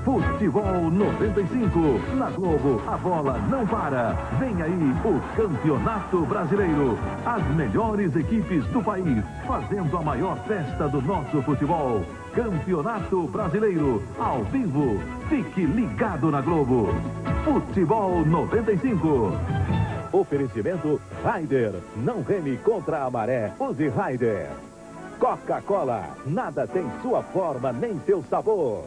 Futebol 95. Na Globo, a bola não para. Vem aí o Campeonato Brasileiro. As melhores equipes do país, fazendo a maior festa do nosso futebol. Campeonato Brasileiro, ao vivo. Fique ligado na Globo. Futebol 95. Oferecimento Raider. Não reme contra a maré. Use Raider. Coca-Cola. Nada tem sua forma nem seu sabor.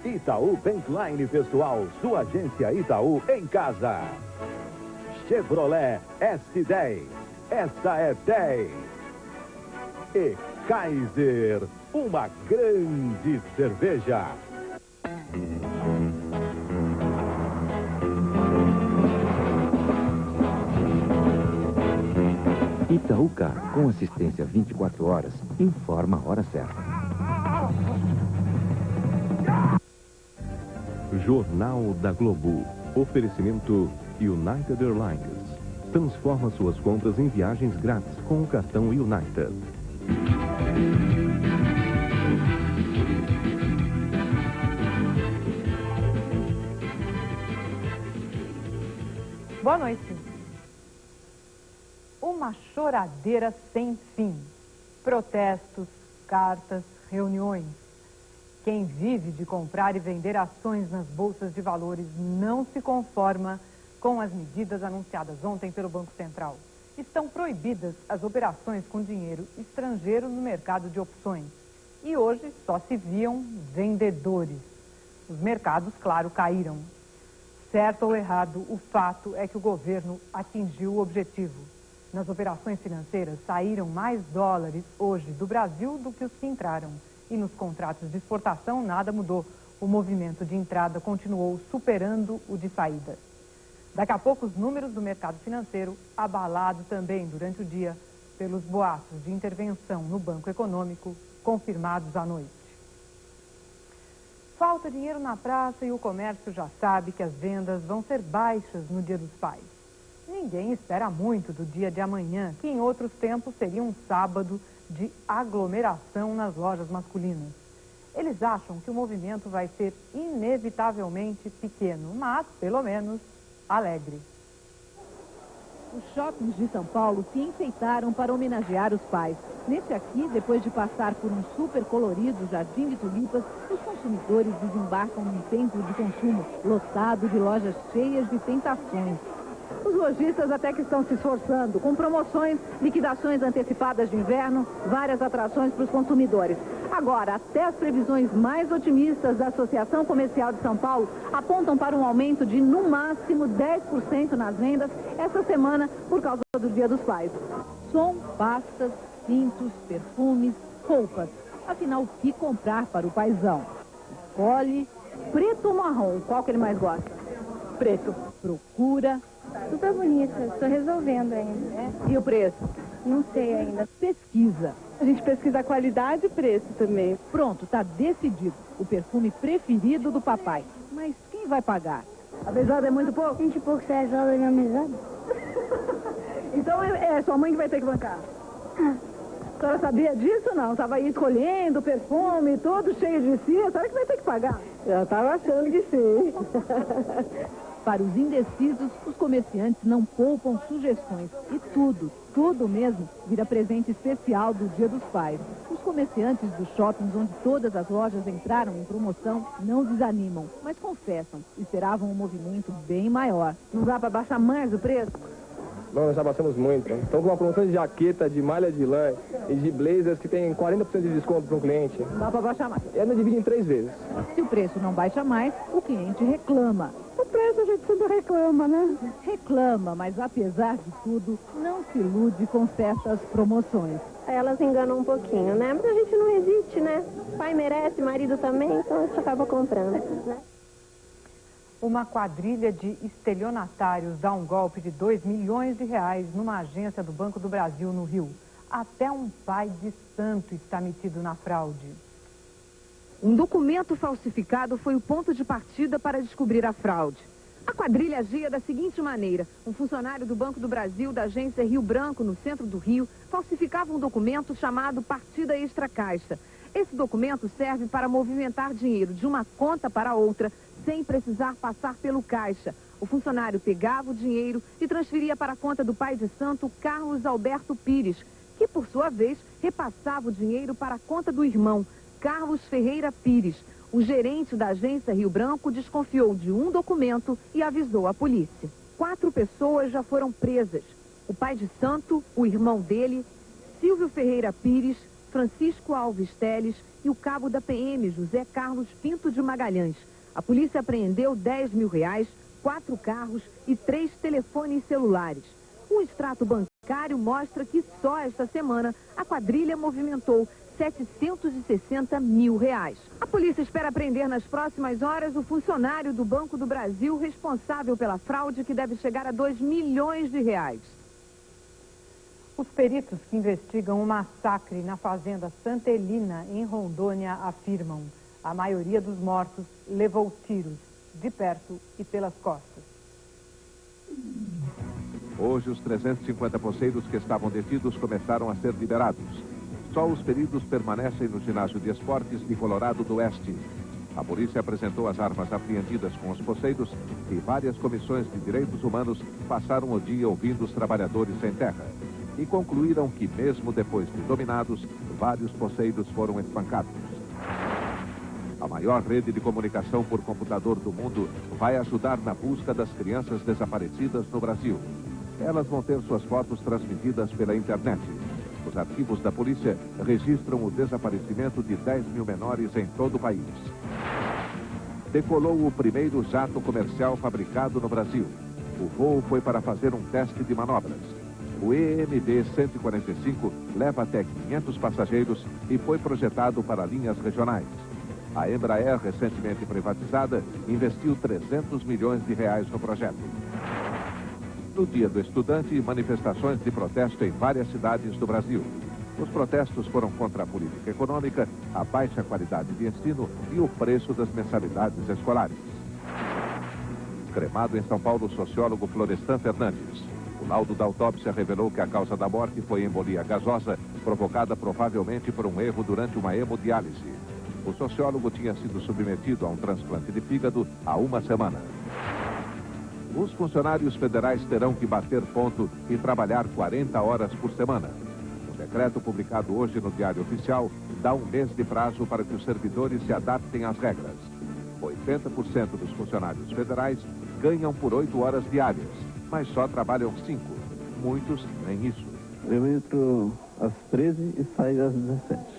Itaú Bankline Pessoal. Sua agência Itaú em casa. Chevrolet S10. Essa é 10. E Kaiser. Uma grande cerveja. Itaúca, com assistência 24 horas, informa a hora certa. Jornal da Globo. Oferecimento United Airlines. Transforma suas compras em viagens grátis com o cartão United. Boa noite. Uma choradeira sem fim. Protestos, cartas, reuniões. Quem vive de comprar e vender ações nas bolsas de valores não se conforma com as medidas anunciadas ontem pelo Banco Central. Estão proibidas as operações com dinheiro estrangeiro no mercado de opções. E hoje só se viam vendedores. Os mercados, claro, caíram. Certo ou errado, o fato é que o governo atingiu o objetivo. Nas operações financeiras, saíram mais dólares hoje do Brasil do que os que entraram. E nos contratos de exportação, nada mudou. O movimento de entrada continuou superando o de saída. Daqui a pouco, os números do mercado financeiro, abalado também durante o dia pelos boatos de intervenção no Banco Econômico, confirmados à noite. Falta dinheiro na praça e o comércio já sabe que as vendas vão ser baixas no Dia dos Pais. Ninguém espera muito do dia de amanhã, que em outros tempos seria um sábado de aglomeração nas lojas masculinas. Eles acham que o movimento vai ser inevitavelmente pequeno, mas, pelo menos, alegre. Os shoppings de São Paulo se enfeitaram para homenagear os pais. Nesse aqui, depois de passar por um super colorido jardim de tulipas, os consumidores desembarcam num templo de consumo lotado de lojas cheias de tentações. Os lojistas até que estão se esforçando, com promoções, liquidações antecipadas de inverno, várias atrações para os consumidores. Agora, até as previsões mais otimistas da Associação Comercial de São Paulo apontam para um aumento de, no máximo, 10% nas vendas essa semana por causa do Dia dos Pais. Som, pastas, cintos, perfumes, roupas. Afinal, o que comprar para o paizão? Escolhe. Preto ou marrom? Qual que ele mais gosta? Preto. Procura. Super bonita, estou resolvendo ainda. E o preço? Não sei ainda. Pesquisa. A gente pesquisa a qualidade e preço também. Pronto, tá decidido. O perfume preferido do papai. Mas quem vai pagar? A mesada é muito pouco? 20 e poucos reais da minha mesada. Então é sua mãe que vai ter que bancar. A senhora sabia disso ou não? Estava aí escolhendo o perfume, todo cheio de si. A senhora que vai ter que pagar. Eu estava achando que sim. Para os indecisos, os comerciantes não poupam sugestões. E tudo mesmo, vira presente especial do Dia dos Pais. Os comerciantes dos shoppings onde todas as lojas entraram em promoção não desanimam, mas confessam, esperavam um movimento bem maior. Não dá para baixar mais o preço? Não, nós já baixamos muito. Estão com uma promoção de jaqueta, de malha de lã e de blazers que tem 40% de desconto para o cliente. Não dá para baixar mais. E ainda divide em 3 vezes. Se o preço não baixa mais, o cliente reclama. O preço a gente sempre reclama, né? Reclama, mas apesar de tudo, não se ilude com certas promoções. Elas enganam um pouquinho, né? Mas a gente não resiste, né? Pai merece, marido também, então a gente acaba comprando, né? Uma quadrilha de estelionatários dá um golpe de 2 milhões de reais numa agência do Banco do Brasil no Rio. Até um pai de santo está metido na fraude. Um documento falsificado foi o ponto de partida para descobrir a fraude. A quadrilha agia da seguinte maneira: um funcionário do Banco do Brasil, da agência Rio Branco, no centro do Rio, falsificava um documento chamado Partida Extra Caixa. Esse documento serve para movimentar dinheiro de uma conta para outra sem precisar passar pelo caixa. O funcionário pegava o dinheiro e transferia para a conta do pai de santo, Carlos Alberto Pires, que, por sua vez, repassava o dinheiro para a conta do irmão, Carlos Ferreira Pires. O gerente da agência Rio Branco desconfiou de um documento e avisou a polícia. 4 pessoas já foram presas. O pai de santo, o irmão dele, Silvio Ferreira Pires, Francisco Alves Teles e o cabo da PM, José Carlos Pinto de Magalhães. A polícia apreendeu R$10 mil, 4 carros e 3 telefones celulares. Um extrato bancário mostra que só esta semana a quadrilha movimentou R$760 mil. A polícia espera prender nas próximas horas o funcionário do Banco do Brasil responsável pela fraude, que deve chegar a R$2 milhões. Os peritos que investigam o massacre na fazenda Santa Helena, em Rondônia, afirmam: a maioria dos mortos levou tiros de perto e pelas costas. Hoje, os 350 poceiros que estavam detidos começaram a ser liberados. Só os feridos permanecem no ginásio de esportes de Colorado do Oeste. A polícia apresentou as armas apreendidas com os poceiros e várias comissões de direitos humanos passaram o dia ouvindo os trabalhadores sem terra. E concluíram que, mesmo depois de dominados, vários poceiros foram espancados. A maior rede de comunicação por computador do mundo vai ajudar na busca das crianças desaparecidas no Brasil. Elas vão ter suas fotos transmitidas pela internet. Os arquivos da polícia registram o desaparecimento de 10 mil menores em todo o país. Decolou o primeiro jato comercial fabricado no Brasil. O voo foi para fazer um teste de manobras. O EMD-145 leva até 500 passageiros e foi projetado para linhas regionais. A Embraer, recentemente privatizada, investiu R$300 milhões no projeto. No Dia do Estudante, manifestações de protesto em várias cidades do Brasil. Os protestos foram contra a política econômica, a baixa qualidade de ensino e o preço das mensalidades escolares. Cremado em São Paulo, o sociólogo Florestan Fernandes. O laudo da autópsia revelou que a causa da morte foi embolia gasosa, provocada provavelmente por um erro durante uma hemodiálise. O sociólogo tinha sido submetido a um transplante de fígado há uma semana. Os funcionários federais terão que bater ponto e trabalhar 40 horas por semana. O decreto publicado hoje no Diário Oficial dá um mês de prazo para que os servidores se adaptem às regras. 80% dos funcionários federais ganham por 8 horas diárias, mas só trabalham 5. Muitos nem isso. Eu entro às 13 e saio às 17.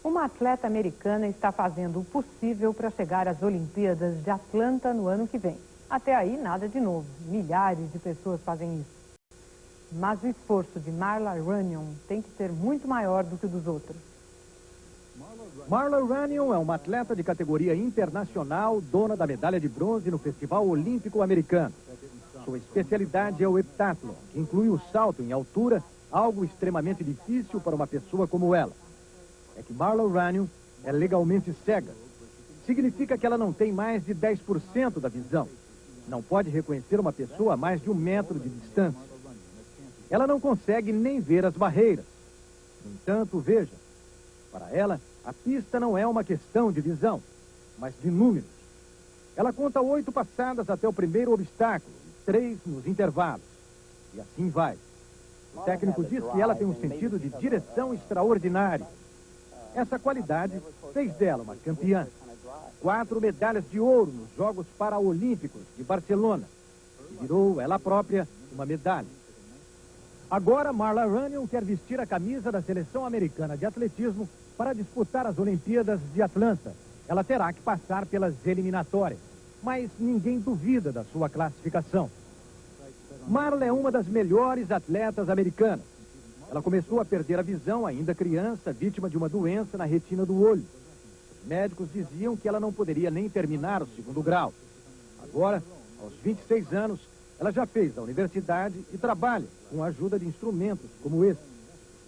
Uma atleta americana está fazendo o possível para chegar às Olimpíadas de Atlanta no ano que vem. Até aí, nada de novo. Milhares de pessoas fazem isso. Mas o esforço de Marla Runyon tem que ser muito maior do que o dos outros. Marla Runyon é uma atleta de categoria internacional, dona da medalha de bronze no Festival Olímpico Americano. Sua especialidade é o heptátlon, que inclui o salto em altura, algo extremamente difícil para uma pessoa como ela. É que Marla Runyon é legalmente cega. Significa que ela não tem mais de 10% da visão. Não pode reconhecer uma pessoa a mais de 1 metro de distância. Ela não consegue nem ver as barreiras. No entanto, veja, para ela, a pista não é uma questão de visão, mas de números. Ela conta 8 passadas até o primeiro obstáculo, e 3 nos intervalos. E assim vai. O técnico diz que ela tem um sentido de direção extraordinário. Essa qualidade fez dela uma campeã. 4 medalhas de ouro nos Jogos Paraolímpicos de Barcelona. E virou ela própria uma medalha. Agora, Marla Runyon quer vestir a camisa da seleção americana de atletismo para disputar as Olimpíadas de Atlanta. Ela terá que passar pelas eliminatórias, mas ninguém duvida da sua classificação. Marla é uma das melhores atletas americanas. Ela começou a perder a visão ainda criança, vítima de uma doença na retina do olho. Os médicos diziam que ela não poderia nem terminar o 2º grau. Agora, aos 26 anos, ela já fez a universidade e trabalha com a ajuda de instrumentos como esse.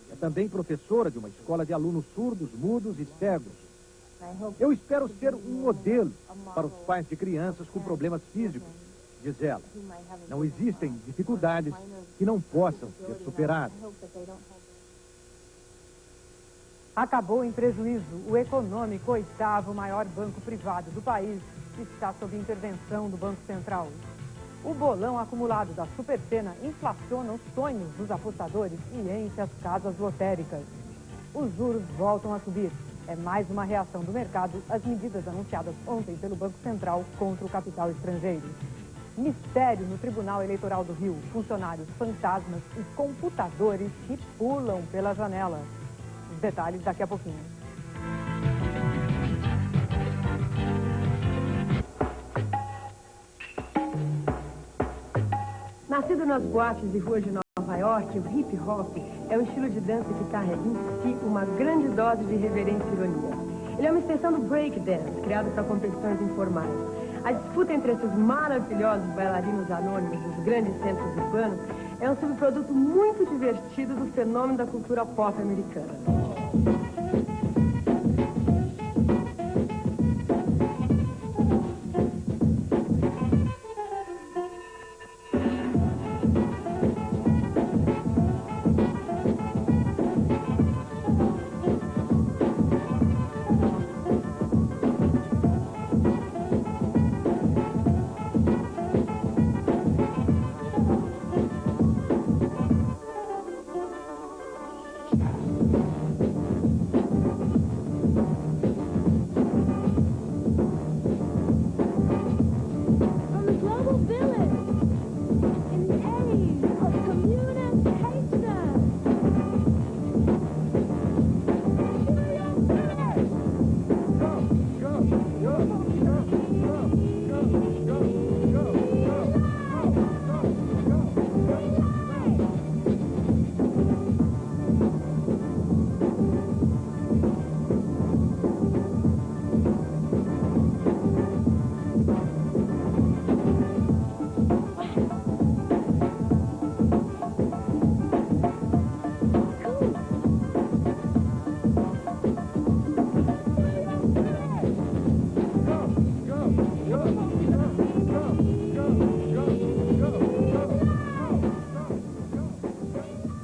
É também professora de uma escola de alunos surdos, mudos e cegos. Eu espero ser um modelo para os pais de crianças com problemas físicos, diz ela. Não existem dificuldades que não possam ser superadas. Acabou em prejuízo. O Econômico, oitavo maior banco privado do país, está sob intervenção do Banco Central. O bolão acumulado da Supercena inflaciona os sonhos dos apostadores e enche as casas lotéricas. Os juros voltam a subir. É mais uma reação do mercado às medidas anunciadas ontem pelo Banco Central contra o capital estrangeiro. Mistério no Tribunal Eleitoral do Rio. Funcionários fantasmas e computadores que pulam pela janela. Os detalhes daqui a pouquinho. Nascido nas boates e ruas de Nova York, o hip hop é um estilo de dança que carrega em si uma grande dose de reverência e ironia. Ele é uma extensão do break dance, criado para competições informais. A disputa entre esses maravilhosos bailarinos anônimos dos grandes centros urbanos é um subproduto muito divertido do fenômeno da cultura pop americana.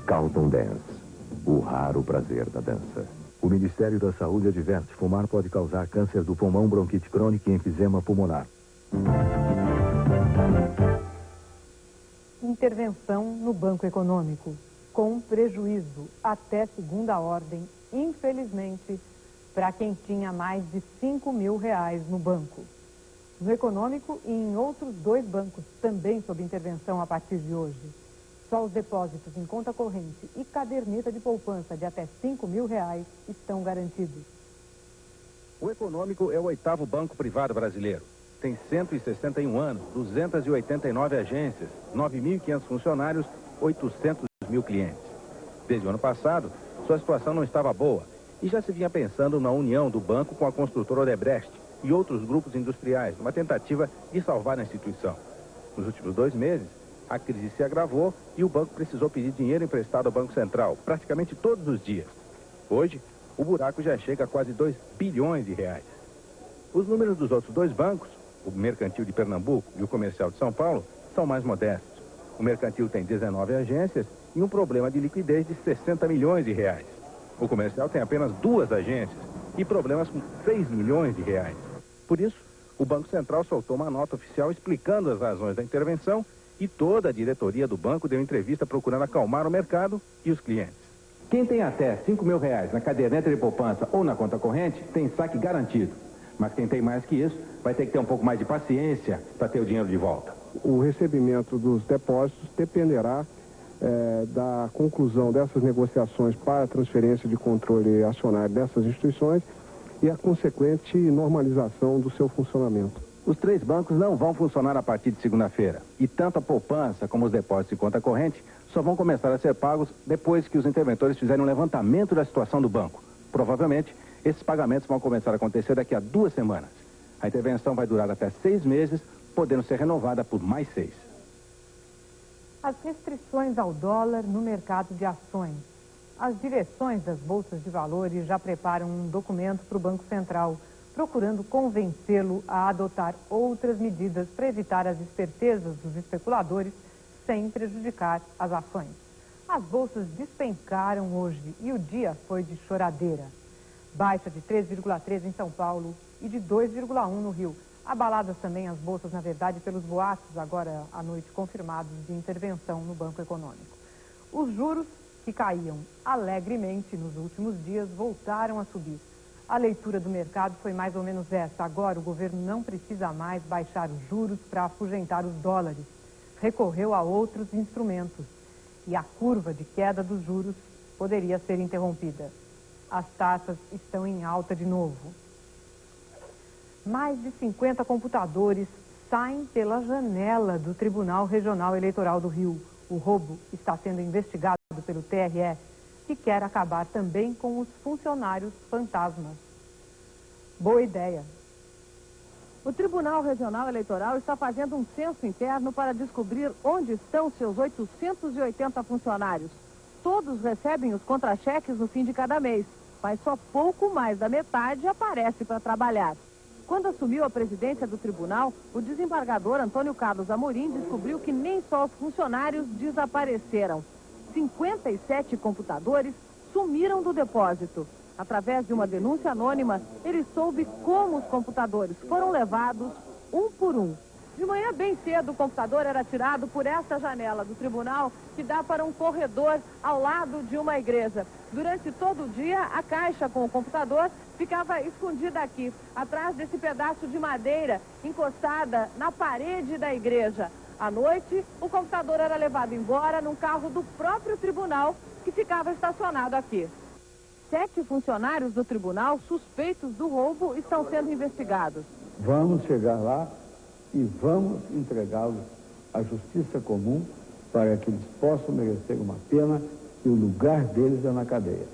Carlton Dance, o raro prazer da dança. O Ministério da Saúde adverte: fumar pode causar câncer do pulmão, bronquite crônica e enfisema pulmonar. Intervenção no Banco Econômico, com prejuízo até segunda ordem, infelizmente, para quem tinha mais de R$5 mil no banco. No Econômico e em outros 2 bancos, também sob intervenção a partir de hoje. Só os depósitos em conta corrente e caderneta de poupança de até R$5 mil estão garantidos. O Econômico é o 8º banco privado brasileiro. Tem 161 anos, 289 agências, 9.500 funcionários, 800 mil clientes. Desde o ano passado, sua situação não estava boa e já se vinha pensando na união do banco com a construtora Odebrecht e outros grupos industriais, numa tentativa de salvar a instituição. Nos últimos 2 meses, a crise se agravou e o banco precisou pedir dinheiro emprestado ao Banco Central, praticamente todos os dias. Hoje, o buraco já chega a quase R$2 bilhões. Os números dos outros 2 bancos, o Mercantil de Pernambuco e o Comercial de São Paulo, são mais modestos. O Mercantil tem 19 agências e um problema de liquidez de R$60 milhões. O Comercial tem apenas 2 agências e problemas com R$6 milhões. Por isso, o Banco Central soltou uma nota oficial explicando as razões da intervenção e toda a diretoria do banco deu entrevista procurando acalmar o mercado e os clientes. Quem tem até R$5 mil na caderneta de poupança ou na conta corrente tem saque garantido. Mas quem tem mais que isso vai ter que ter um pouco mais de paciência para ter o dinheiro de volta. O recebimento dos depósitos dependerá da conclusão dessas negociações para a transferência de controle acionário dessas instituições e a consequente normalização do seu funcionamento. Os 3 bancos não vão funcionar a partir de segunda-feira. E tanto a poupança como os depósitos em conta corrente só vão começar a ser pagos depois que os interventores fizerem um levantamento da situação do banco. Provavelmente, esses pagamentos vão começar a acontecer daqui a 2 semanas. A intervenção vai durar até 6 meses, podendo ser renovada por mais 6. As restrições ao dólar no mercado de ações. As direções das bolsas de valores já preparam um documento para o Banco Central, procurando convencê-lo a adotar outras medidas para evitar as espertezas dos especuladores sem prejudicar as ações. As bolsas despencaram hoje e o dia foi de choradeira. Baixa de 3,3 em São Paulo e de 2,1 no Rio. Abaladas também as bolsas, na verdade, pelos boatos agora à noite confirmados de intervenção no Banco Econômico. Os juros, que caíam alegremente nos últimos dias, voltaram a subir. A leitura do mercado foi mais ou menos essa. Agora o governo não precisa mais baixar os juros para afugentar os dólares. Recorreu a outros instrumentos. E a curva de queda dos juros poderia ser interrompida. As taxas estão em alta de novo. Mais de 50 computadores saem pela janela do Tribunal Regional Eleitoral do Rio. O roubo está sendo investigado pelo TRE, que quer acabar também com os funcionários fantasmas. Boa ideia. O Tribunal Regional Eleitoral está fazendo um censo interno para descobrir onde estão seus 880 funcionários. Todos recebem os contra-cheques no fim de cada mês, mas só pouco mais da metade aparece para trabalhar. Quando assumiu a presidência do tribunal, o desembargador Antônio Carlos Amorim descobriu que nem só os funcionários desapareceram. 57 computadores sumiram do depósito. Através de uma denúncia anônima, ele soube como os computadores foram levados um por um. De manhã bem cedo, o computador era tirado por esta janela do tribunal, que dá para um corredor ao lado de uma igreja. Durante todo o dia, a caixa com o computador ficava escondida aqui, atrás desse pedaço de madeira encostada na parede da igreja. À noite, o computador era levado embora num carro do próprio tribunal, que ficava estacionado aqui. 7 funcionários do tribunal suspeitos do roubo estão sendo investigados. Vamos chegar lá e vamos entregá-los à justiça comum para que eles possam merecer uma pena e o lugar deles é na cadeia.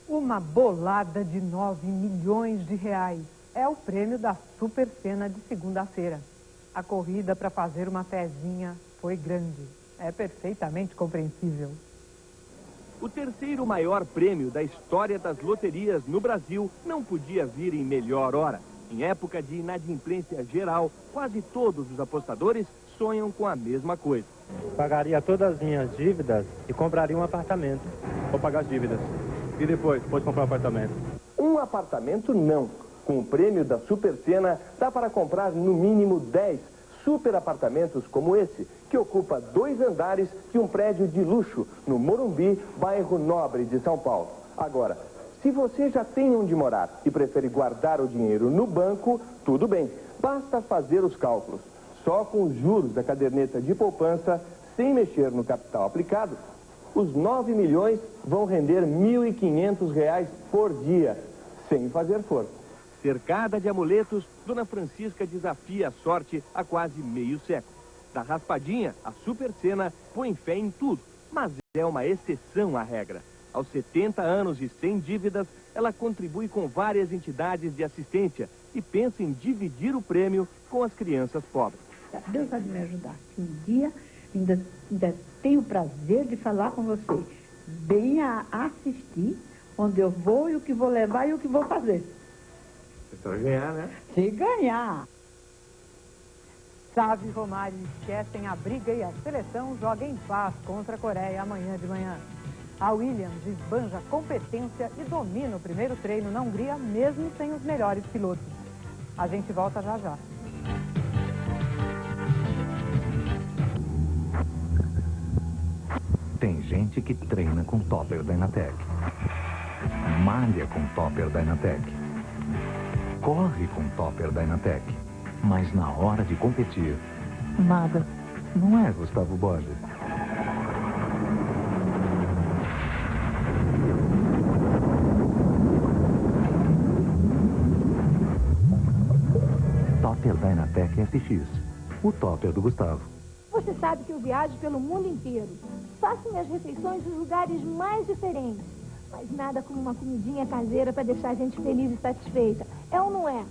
Uma bolada de 9 milhões de reais é o prêmio da Super Cena de segunda-feira. A corrida para fazer uma pezinha foi grande. É perfeitamente compreensível. O terceiro maior prêmio da história das loterias no Brasil não podia vir em melhor hora. Em época de inadimplência geral, quase todos os apostadores sonham com a mesma coisa. Pagaria todas as minhas dívidas e compraria um apartamento. Vou pagar as dívidas. E depois comprar um apartamento. Um apartamento não. Com o prêmio da Super Cena, dá para comprar no mínimo 10 super apartamentos como esse, que ocupa 2 andares de um prédio de luxo no Morumbi, bairro Nobre de São Paulo. Agora, se você já tem onde morar e prefere guardar o dinheiro no banco, tudo bem. Basta fazer os cálculos. Só com os juros da caderneta de poupança, sem mexer no capital aplicado, os 9 milhões vão render R$ 1.500 por dia, sem fazer força. Cercada de amuletos, Dona Francisca desafia a sorte há quase meio século. Da raspadinha, a Super Cena põe fé em tudo, mas é uma exceção à regra. Aos 70 anos e sem dívidas, ela contribui com várias entidades de assistência e pensa em dividir o prêmio com as crianças pobres. Deus vai me ajudar. Um dia ainda tenho o prazer de falar com você. Venha assistir onde eu vou e o que vou levar e o que vou fazer. Você vai ganhar, né? Se ganhar. Sávio e Romário esquecem a briga e a seleção joga em paz contra a Coreia amanhã de manhã. A Williams esbanja competência e domina o primeiro treino na Hungria, mesmo sem os melhores pilotos. A gente volta já já. Tem gente que treina com topper da Inatec, malha com topper da Inatec, corre com topper da Inatec, mas na hora de competir, nada. Não é, Gustavo Borges? Topper da Inatec SX, o topper do Gustavo. Você sabe que eu viajo pelo mundo inteiro. Faço minhas refeições nos lugares mais diferentes. Mas nada como uma comidinha caseira para deixar a gente feliz e satisfeita. É ou não é?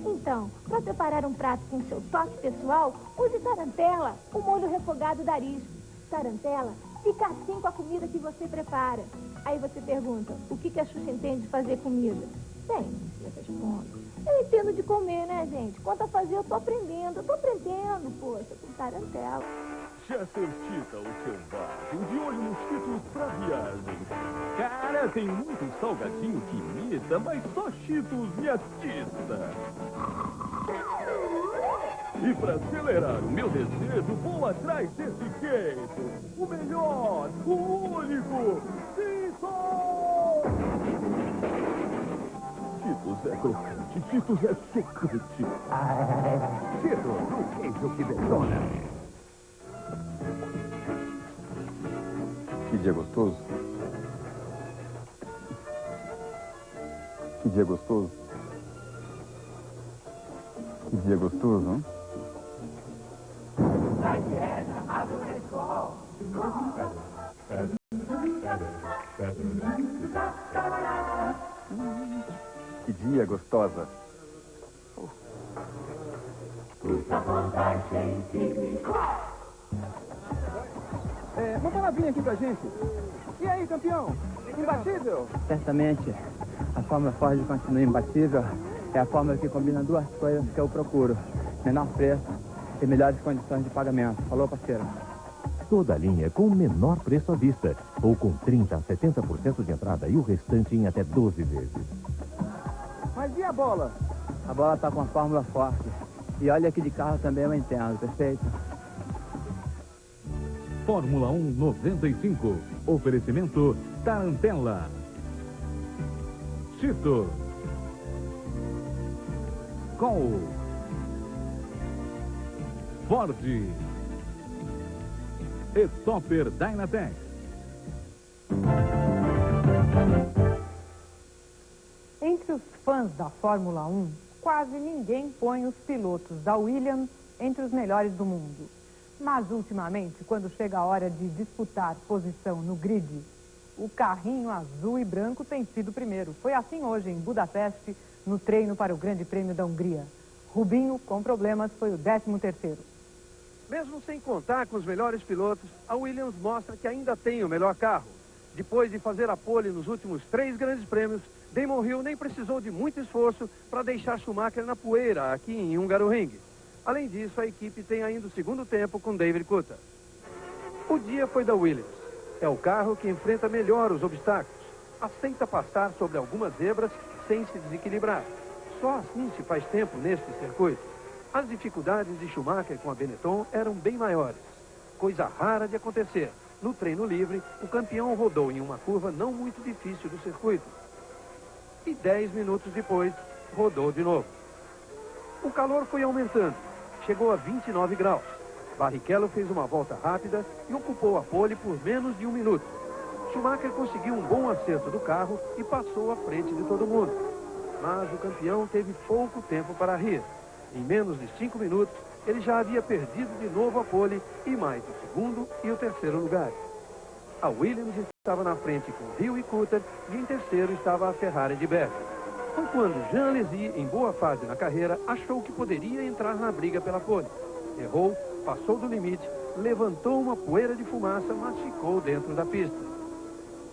Então, para preparar um prato com seu toque pessoal, use tarantela, o molho refogado da Arisco. Tarantela fica assim com a comida que você prepara. Aí você pergunta, o que a Xuxa entende de fazer comida? Bem, eu respondo. Eu entendo de comer, né, gente? Quanto a fazer, eu tô aprendendo, poxa, com tarantela. Chester Cheetah, o selvagem, de olho nos Cheetos pra viagem. Cara, tem muito salgadinho que imita, mas só Cheetos me atiça. E pra acelerar o meu desejo, vou atrás desse queijo. O melhor, o único, Cheetos é crocante, Cheetos é chocante. Cheetos, o queijo que detona. Que dia gostoso. Que dia gostoso. Que dia gostoso, hein? Que dia gostosa. Uma palavrinha aqui pra gente. E aí, campeão? Imbatível? Certamente, a fórmula Ford continua imbatível. É a fórmula que combina duas coisas que eu procuro. Menor preço e melhores condições de pagamento. Falou, parceiro? Toda a linha com o menor preço à vista, ou com 30% a 70% de entrada e o restante em até 12 vezes. Mas e a bola? A bola tá com a fórmula forte. E olha que de carro também eu entendo, perfeito? Fórmula 1 95. Oferecimento Tarantella. Cheetos. Skol. Ford. E Topper Dynatec. Entre os fãs da Fórmula 1, quase ninguém põe os pilotos da Williams entre os melhores do mundo. Mas, ultimamente, quando chega a hora de disputar posição no grid, o carrinho azul e branco tem sido o primeiro. Foi assim hoje em Budapeste, no treino para o Grande Prêmio da Hungria. Rubinho, com problemas, foi o 13º. Mesmo sem contar com os melhores pilotos, a Williams mostra que ainda tem o melhor carro. Depois de fazer a pole nos últimos 3 grandes prêmios, Damon Hill nem precisou de muito esforço para deixar Schumacher na poeira aqui em Hungaroring. Além disso, a equipe tem ainda o segundo tempo com David Coulthard. O dia foi da Williams. É o carro que enfrenta melhor os obstáculos. Aceita passar sobre algumas zebras sem se desequilibrar. Só assim se faz tempo neste circuito. As dificuldades de Schumacher com a Benetton eram bem maiores. Coisa rara de acontecer. No treino livre, o campeão rodou em uma curva não muito difícil do circuito. E 10 minutos depois, rodou de novo. O calor foi aumentando. Chegou a 29 graus. Barrichello fez uma volta rápida e ocupou a pole por menos de 1 minuto. Schumacher conseguiu um bom acerto do carro e passou à frente de todo mundo. Mas o campeão teve pouco tempo para rir. Em menos de 5 minutos, ele já havia perdido de novo a pole e mais o segundo e o terceiro lugar. A Williams estava na frente com Hill e Coulthard e em terceiro estava a Ferrari de Berger. Foi quando Jean Alesi, em boa fase na carreira, achou que poderia entrar na briga pela pole. Errou, passou do limite, levantou uma poeira de fumaça, mas ficou dentro da pista.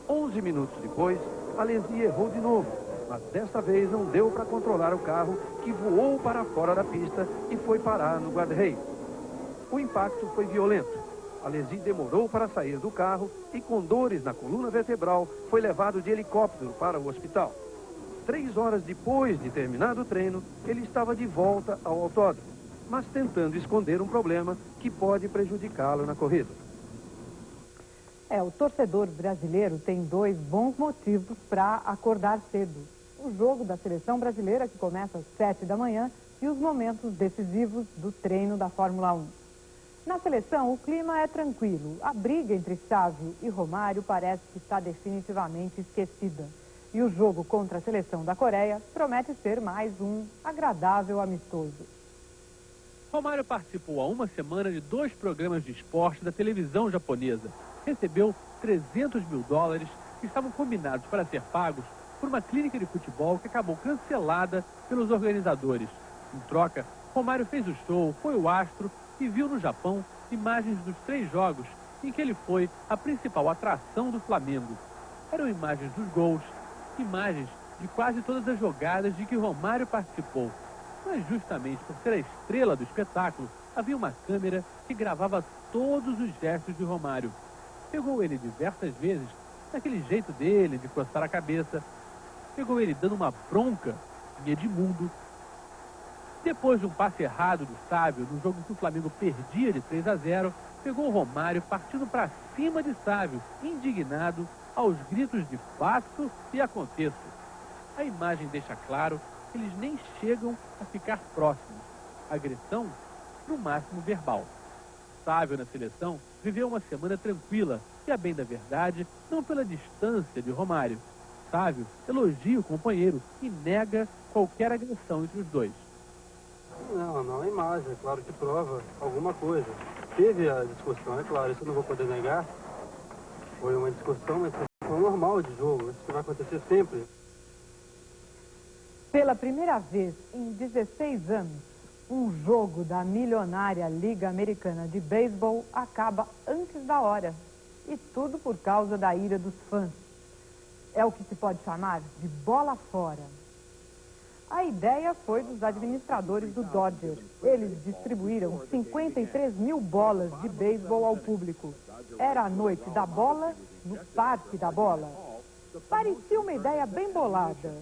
11 minutos depois, Alesi errou de novo, mas desta vez não deu para controlar o carro, que voou para fora da pista e foi parar no guarda-reio. O impacto foi violento. Alesi demorou para sair do carro e, com dores na coluna vertebral, foi levado de helicóptero para o hospital. 3 horas depois de terminado o treino, ele estava de volta ao autódromo, mas tentando esconder um problema que pode prejudicá-lo na corrida. O torcedor brasileiro tem 2 bons motivos para acordar cedo. O jogo da seleção brasileira, que começa às 7 da manhã, e os momentos decisivos do treino da Fórmula 1. Na seleção, o clima é tranquilo. A briga entre Sávio e Romário parece que está definitivamente esquecida. E o jogo contra a seleção da Coreia promete ser mais um agradável amistoso. Romário participou há uma semana de 2 programas de esporte da televisão japonesa. Recebeu $300 mil que estavam combinados para ser pagos por uma clínica de futebol que acabou cancelada pelos organizadores. Em troca, Romário fez o show, foi o astro e viu no Japão imagens dos 3 jogos em que ele foi a principal atração do Flamengo. Eram imagens dos gols, imagens de quase todas as jogadas de que Romário participou. Mas justamente por ser a estrela do espetáculo, havia uma câmera que gravava todos os gestos de Romário. Pegou ele diversas vezes, daquele jeito dele de coçar a cabeça. Pegou ele dando uma bronca em Edmundo. Depois de um passe errado do Sávio, no jogo que o Flamengo perdia de 3-0, pegou o Romário partindo para cima de Sávio, indignado, aos gritos de faço e aconteço. A imagem deixa claro que eles nem chegam a ficar próximos. Agressão, no máximo verbal. Sávio, na seleção, viveu uma semana tranquila e, a bem da verdade, não pela distância de Romário. Sávio elogia o companheiro e nega qualquer agressão entre os dois. Não, a imagem, é claro que prova alguma coisa. Teve a discussão, é claro, isso eu não vou poder negar. Foi uma discussão, mas foi normal de jogo, isso vai acontecer sempre. Pela primeira vez em 16 anos, um jogo da milionária Liga Americana de Beisebol acaba antes da hora. E tudo por causa da ira dos fãs. É o que se pode chamar de bola fora. A ideia foi dos administradores do Dodgers. Eles distribuíram 53 mil bolas de beisebol ao público. Era a noite da bola no Parque da Bola. Parecia uma ideia bem bolada.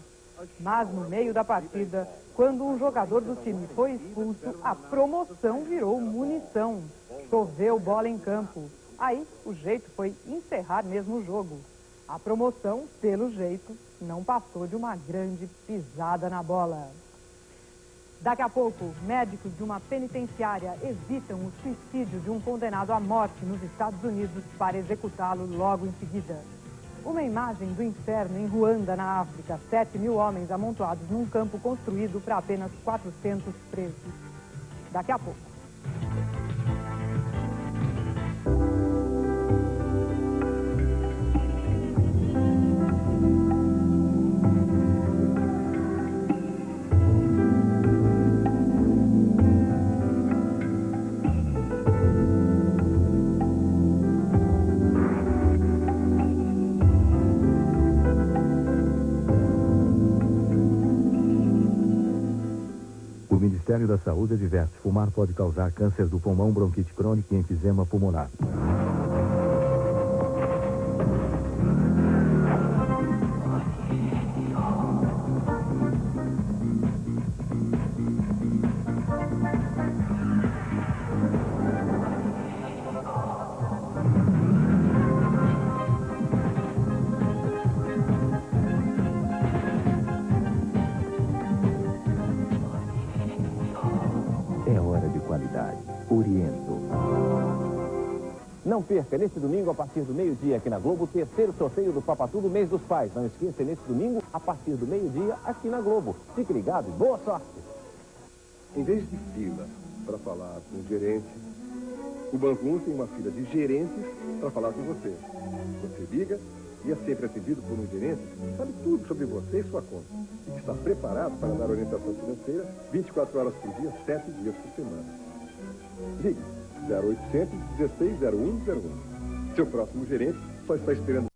Mas no meio da partida, quando um jogador do time foi expulso, a promoção virou munição. Choveu bola em campo. Aí o jeito foi encerrar mesmo o jogo. A promoção, pelo jeito, não passou de uma grande pisada na bola. Daqui a pouco, médicos de uma penitenciária evitam o suicídio de um condenado à morte nos Estados Unidos para executá-lo logo em seguida. Uma imagem do inferno em Ruanda, na África. 7 mil homens amontoados num campo construído para apenas 400 presos. Daqui a pouco. O Ministério da Saúde adverte: fumar pode causar câncer do pulmão, bronquite crônica e enfisema pulmonar. É hora de qualidade. Oriento. Não perca, neste domingo, a partir do meio-dia, aqui na Globo, o terceiro sorteio do Papatudo Mês dos Pais. Não esqueça, neste domingo, a partir do meio-dia, aqui na Globo. Fique ligado e boa sorte! Em vez de fila para falar com o gerente, o Banco 1 tem uma fila de gerentes para falar com você. Você liga e é sempre atendido por um gerente que sabe tudo sobre você e sua conta. E que está preparado para dar orientação financeira 24 horas por dia, 7 dias por semana. Ligue 0800 16 0101. Seu próximo gerente só está esperando